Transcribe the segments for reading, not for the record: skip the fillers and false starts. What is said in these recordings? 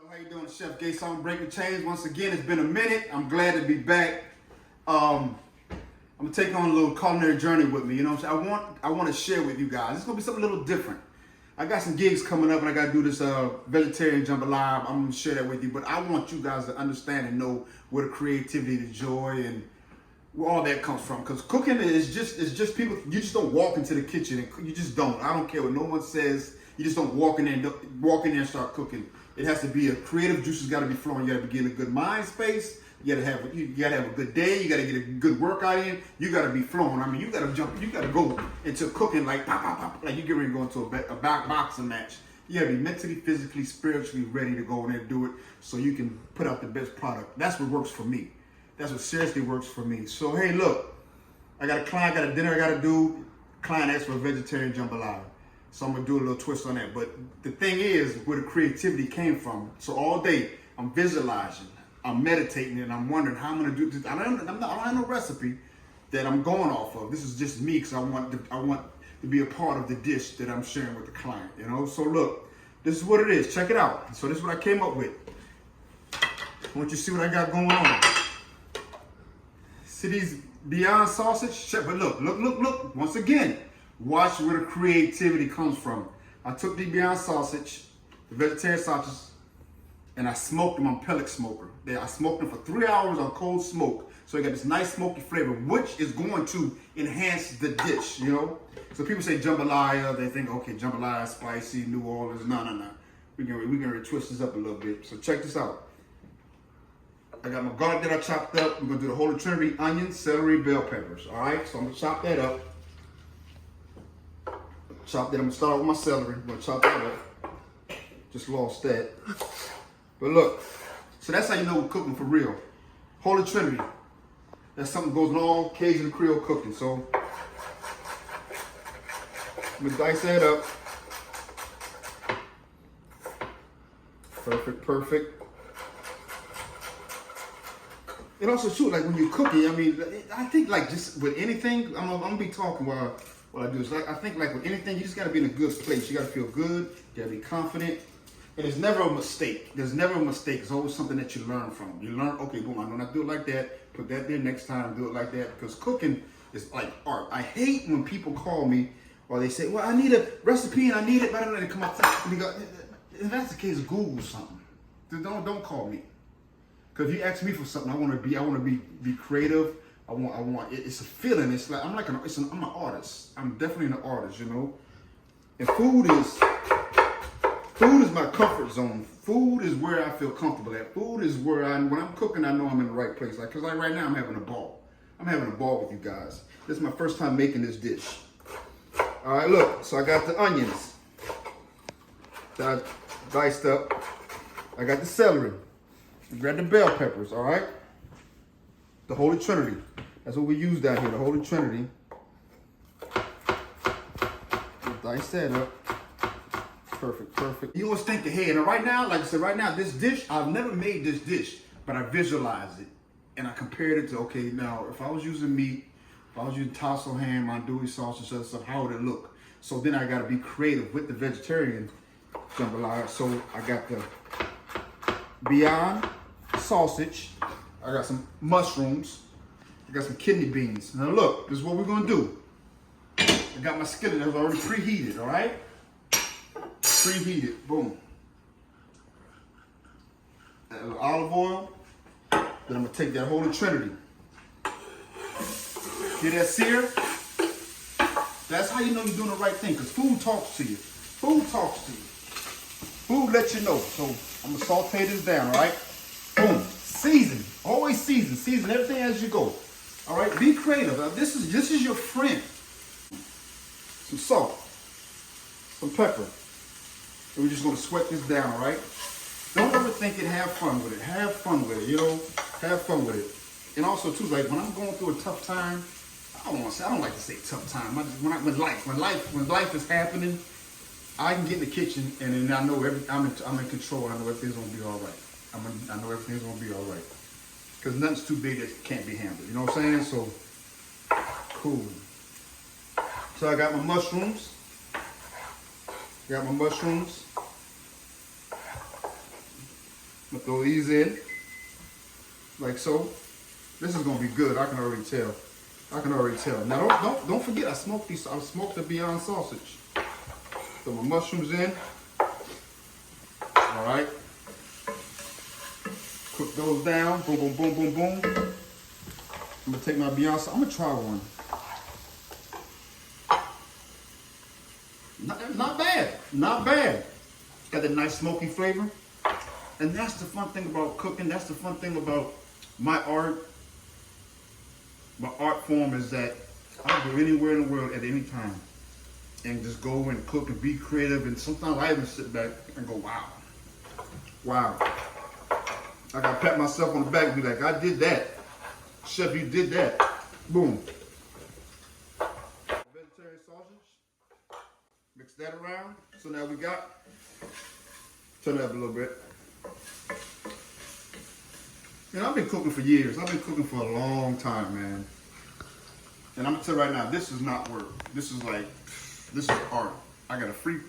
How you doing, Chef Gates? I'm breaking chains once again. It's been a minute. I'm glad to be back. I'm gonna take on a little culinary journey with me. You know what I'm saying? I want to share with you guys. It's gonna be something a little different. I got some gigs coming up, and I gotta do this vegetarian jambalaya. I'm gonna share that with you. But I want you guys to understand and know where the creativity, the joy, and where all that comes from. Because cooking is just people. You just don't walk into the kitchen and you just don't. I don't care what no one says. You just don't walk in there and start cooking. It has to be a creative juices got to be flowing. You got to be in a good mind space. You got to have a good day. You got to get a good workout in. You got to be flowing. I mean, you got to jump. You got to go into cooking like pop, pop, pop, like you get ready to go into a boxing match. You got to be mentally, physically, spiritually ready to go in there and do it so you can put out the best product. That's what works for me. That's what seriously works for me. So hey, look, I got a client, got a dinner I got to do. Client asked for a vegetarian jambalaya. So I'm gonna do a little twist on that. But the thing is where the creativity came from. So all day I'm visualizing, I'm meditating, and I'm wondering how I'm gonna do this. I don't have no recipe that I'm going off of. This is just me because I want to be a part of the dish that I'm sharing with the client. You know. So look, this is what it is. Check it out. So this is what I came up with. I want you to see what I got going on. See these Beyond sausage? But look. Once again. Watch where the creativity comes from. I took the Beyond sausage, the vegetarian sausages, and I smoked them on pellet smoker. I smoked them for 3 hours on cold smoke. So you got this nice smoky flavor, which is going to enhance the dish, you know? So people say jambalaya, they think, okay, jambalaya, spicy, New Orleans. No. We can twist this up a little bit. So check this out. I got my garlic that I chopped up. We're gonna do the Holy Trinity, onions, celery, bell peppers. All right, so I'm gonna chop that up. I'm gonna start with my celery. I'm gonna chop that up. Just lost that. But look, so that's how you know we're cooking for real. Holy Trinity. That's something that goes in all Cajun Creole cooking. So I'm gonna dice that up. Perfect. And also too, like when you're cooking, I mean, I think like just with anything, I'm gonna be talking while I do this. Like, I think like with anything, you just gotta be in a good place. You gotta feel good, you gotta be confident. And there's never a mistake. There's never a mistake. It's always something that you learn from. You learn, okay, boom, I know not to do it like that. Put that there next time, do it like that. Because cooking is like art. I hate when people call me or they say, well, I need a recipe and I need it, but I don't know, they come up and you go, if that's the case, Google something. Don't call me. Because if you ask me for something, I want to be creative. I want. It's a feeling. It's like I'm an artist. I'm definitely an artist, you know. And food is my comfort zone. Food is where I feel comfortable at. Food is where when I'm cooking, I know I'm in the right place. Like, cause like right now, I'm having a ball. I'm having a ball with you guys. This is my first time making this dish. All right, look. So I got the onions that I diced up. I got the celery. I got the bell peppers. All right. The Holy Trinity. That's what we use down here, the Holy Trinity. Dice that up. Perfect. You always think ahead. And right now, like I said, this dish, I've never made this dish, but I visualized it. And I compared it to, okay, now, if I was using meat, if I was using tassel ham, andouille sausage, other stuff, how would it look? So then I got to be creative with the vegetarian jambalaya. So I got the Beyond sausage. I got some mushrooms. I got some kidney beans. Now look, this is what we're gonna do. I got my skillet that's already preheated, all right? Preheated, boom. Add a little olive oil. Then I'm gonna take that Holy Trinity. Hear that sear? That's how you know you're doing the right thing, because food talks to you. Food talks to you. Food lets you know. So I'm gonna saute this down, all right? Boom. Season. Always season. Season everything as you go. All right. Be creative. Now, this is your friend. Some salt. Some pepper. And we're just gonna sweat this down. All right. Don't overthink it. Have fun with it. Have fun with it. You know. Have fun with it. And also too, like when I'm going through a tough time, I don't like to say tough time. When life is happening, I can get in the kitchen and then I know I'm in control. I know everything's gonna be all right. I know everything's gonna be all right. Because nothing's too big that can't be handled. You know what I'm saying? So, cool. So I got my mushrooms. gonna throw these in, like so. This is gonna be good. I can already tell. I can already tell. Now don't forget I smoked these. I smoked the Beyond sausage. Throw my mushrooms in. All right. Cook those down. Boom, boom, boom, boom, boom. I'm gonna take my Beyond. I'm gonna try one. Not bad. Not bad. Got that nice smoky flavor. And that's the fun thing about cooking. That's the fun thing about my art. My art form is that I'll go anywhere in the world at any time and just go and cook and be creative. And sometimes I even sit back and go, wow. Wow. I gotta pat myself on the back and be like, I did that. Chef, you did that. Boom. Vegetarian sausage. Mix that around. So now we got, turn it up a little bit. You know, I've been cooking for years. I've been cooking for a long time, man. And I'm gonna tell you right now, this is not work. This is art. I got a free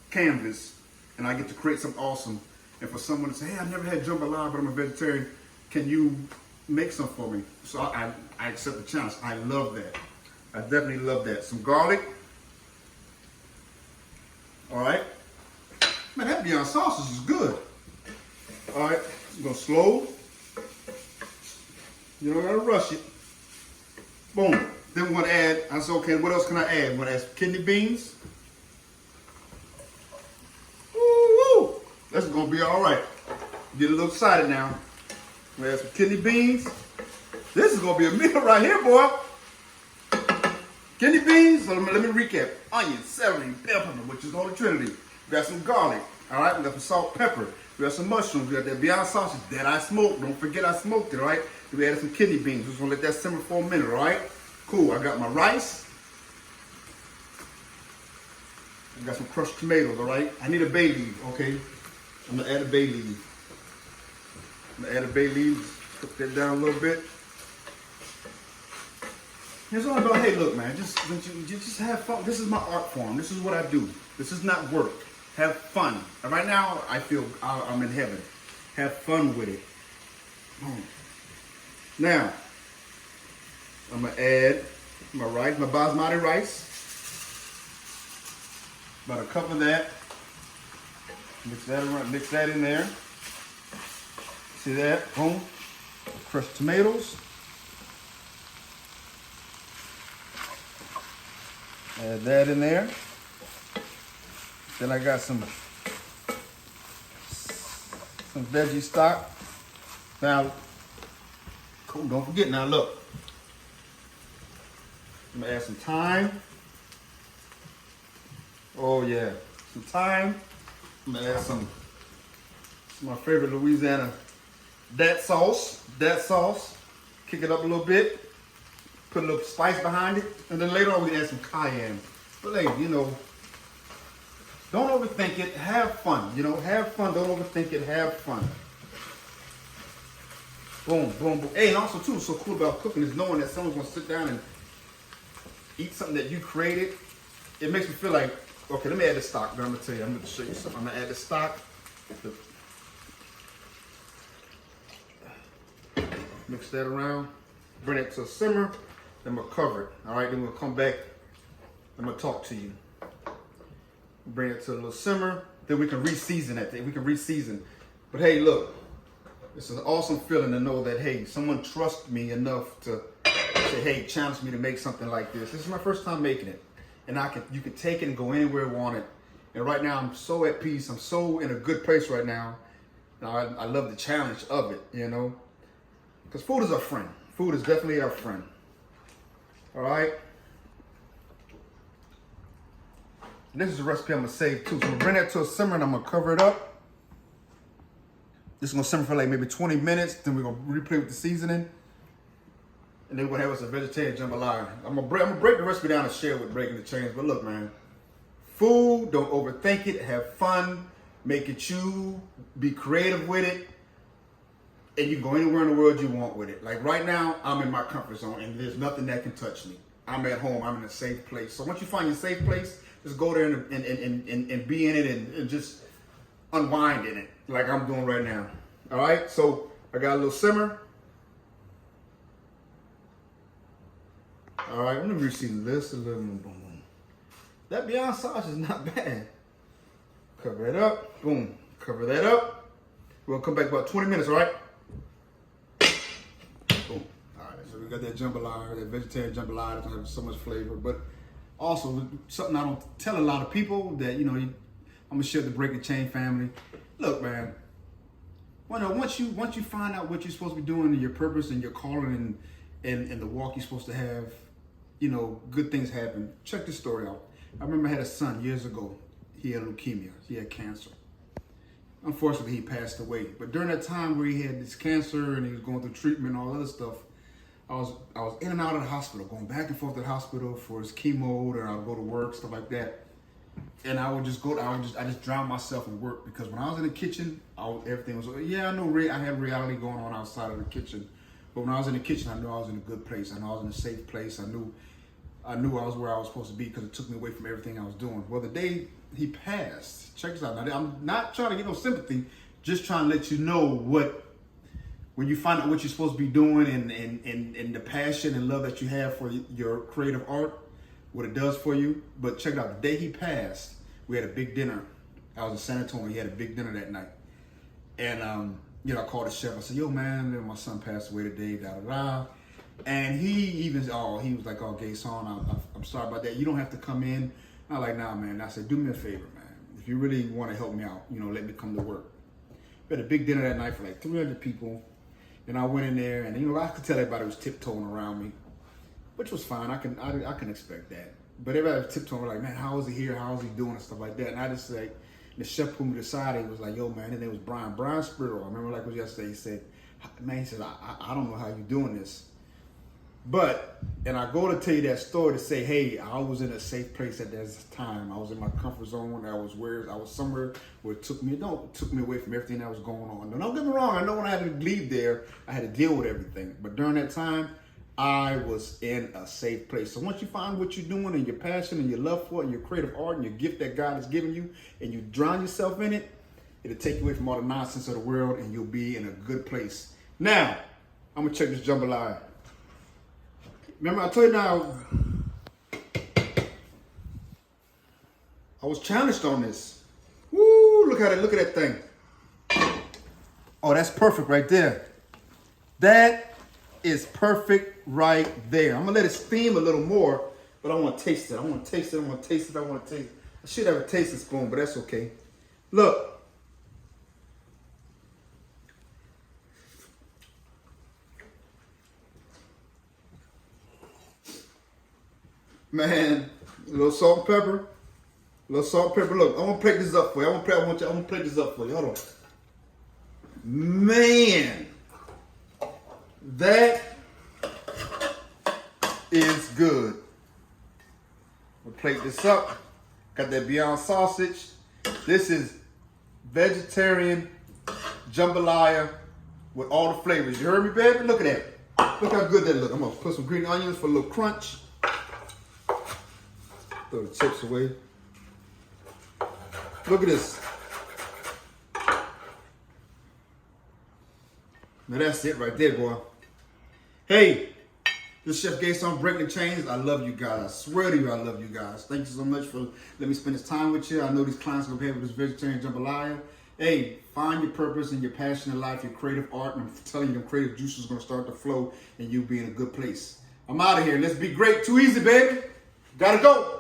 canvas and I get to create something awesome. And for someone to say, hey, I've never had jambalaya, but I'm a vegetarian. Can you make some for me? So I accept the challenge. I love that. I definitely love that. Some garlic. All right. Man, that Beyond sausage is good. All right, I'm gonna slow. You don't gotta rush it. Boom. Then we're gonna add, I said, okay, what else can I add? We're gonna add some kidney beans. Woo-woo! That's gonna be all right. Get a little excited now. We're gonna add some kidney beans. This is gonna be a meal right here, boy. Kidney beans, so let me recap. Onion, celery, bell pepper, which is the Holy Trinity. We got some garlic, all right? We got some salt, pepper. We got some mushrooms. We got that Beyond sausage that I smoked. Don't forget I smoked it, all right? We added some kidney beans. We're just gonna let that simmer for a minute, all right? Cool, I got my rice. I got some crushed tomatoes, all right? I need a bay leaf, okay? I'm gonna add a bay leaf. I'm gonna add a bay leaf, cook that down a little bit. It's all about, hey, look, man, just have fun. This is my art form. This is what I do. This is not work. Have fun. And right now, I feel I'm in heaven. Have fun with it. Now, I'm gonna add my rice, my basmati rice. About a cup of that. Mix that around, mix that in there. See that? Boom. Crushed tomatoes. Add that in there. Then I got some veggie stock. Now, cool, don't forget now, look. I'm gonna add some thyme. Oh yeah, some thyme. I'm gonna add some my favorite Louisiana that sauce. Kick it up a little bit. Put a little spice behind it. And then later on we can add some cayenne. But hey, you know, don't overthink it. Have fun. You know, have fun. Don't overthink it. Have fun. Boom, boom, boom. Hey, and also too, what's so cool about cooking is knowing that someone's gonna sit down and eat something that you created. It makes me feel like, okay, let me add the stock. Then I'm gonna tell you, I'm gonna show you something. I'm gonna add the stock. Mix that around. Bring it to a simmer. Then we'll cover it. All right, then we'll come back. I'm gonna talk to you. Bring it to a little simmer. Then we can re-season that thing. We can re-season. But hey, look, it's an awesome feeling to know that, hey, someone trusts me enough to say, hey, challenge me to make something like this. This is my first time making it. And you can take it and go anywhere you want it. And right now, I'm so at peace. I'm so in a good place right now. Now, I love the challenge of it, you know? Because food is our friend. Food is definitely our friend. All right? And this is a recipe I'm going to save too. So I'm going to bring that to a simmer and I'm going to cover it up. This is going to simmer for like maybe 20 minutes. Then we're going to replay with the seasoning. And then we're going to have us a vegetarian jambalaya. I'm going to break the recipe down and share with Breaking the Chains. But look, man, food, don't overthink it. Have fun. Make it you. Be creative with it. And you can go anywhere in the world you want with it. Like right now, I'm in my comfort zone and there's nothing that can touch me. I'm at home. I'm in a safe place. So once you find your safe place, just go there and be in it and just unwind in it like I'm doing right now. All right, so I got a little simmer. All right, let me see this a little more. That Beyond sauce is not bad. Cover it up, boom, cover that up. We'll come back about 20 minutes, all right? Boom. All right, so we got that jambalaya, that vegetarian jambalaya that don't have so much flavor, but also something I don't tell a lot of people that, you know, I'm gonna share the Break the Chain family. Look, man, well, once you find out what you're supposed to be doing and your purpose and your calling and the walk you're supposed to have, you know, good things happen. Check this story out. I remember I had a son years ago. He had leukemia. He had cancer. Unfortunately, he passed away. But during that time where he had this cancer and he was going through treatment and all other stuff, I was in and out of the hospital, going back and forth to the hospital for his chemo, and I would go to work, stuff like that. And I would just I just drown myself in work, because when I was in the kitchen, everything was, yeah, I know I had reality going on outside of the kitchen. But when I was in the kitchen, I knew I was in a good place. I knew I was in a safe place. I knew I was where I was supposed to be, because it took me away from everything I was doing. Well, the day he passed, check this out. Now, I'm not trying to get no sympathy, just trying to let you know when you find out what you're supposed to be doing and the passion and love that you have for your creative art, what it does for you. But check it out. The day he passed, we had a big dinner. I was in San Antonio. He had a big dinner that night. And, you know, I called the chef. I said, yo, man, my son passed away today, da-da-da. And he was like, oh, Gason, I'm sorry about that. You don't have to come in. I'm like, nah, man. I said, do me a favor, man. If you really want to help me out, you know, let me come to work. We had a big dinner that night for like 300 people. And I went in there, and, you know, I could tell everybody was tiptoeing around me, which was fine. I can expect that. But everybody was tiptoeing, like, man, how is he here? How is he doing? And stuff like that. And I just, like, the chef pulled me to the side. He was like, yo, man, his name was Brian Spiro. I remember, like, it was yesterday. He said, man, he said, I don't know how you're doing this. But, and I go to tell you that story to say, hey, I was in a safe place at that time. I was in my comfort zone. I was somewhere where it took me away from everything that was going on. Don't get me wrong. I know when I had to leave there, I had to deal with everything. But during that time, I was in a safe place. So once you find what you're doing and your passion and your love for it and your creative art and your gift that God has given you, and you drown yourself in it, it'll take you away from all the nonsense of the world, and you'll be in a good place. Now, I'm going to check this jambalaya. Remember, I told you now, I was challenged on this. Woo, look at that thing. Oh, that's perfect right there. That is perfect right there. I'm gonna let it steam a little more, but I want to taste it. I want to taste it. I should have a tasting spoon, but that's okay. Look. Man, a little salt and pepper. Look, I'm gonna plate this up for you. I'm gonna plate this up for you. Hold on. Man, that is good. We'll plate this up. Got that Beyond sausage. This is vegetarian jambalaya with all the flavors. You heard me, baby? Look at that. Look how good that looks. I'm gonna put some green onions for a little crunch. Throw the chips away. Look at this. Now that's it right there, boy. Hey, this Chef Gason Breaking the Chains. I love you guys. I swear to you, I love you guys. Thank you so much for letting me spend this time with you. I know these clients are going to be able to this vegetarian jambalaya. Hey, find your purpose and your passion in life, your creative art, and I'm telling you, your creative juices are going to start to flow and you'll be in a good place. I'm out of here. Let's be great. Too easy, baby. Gotta go.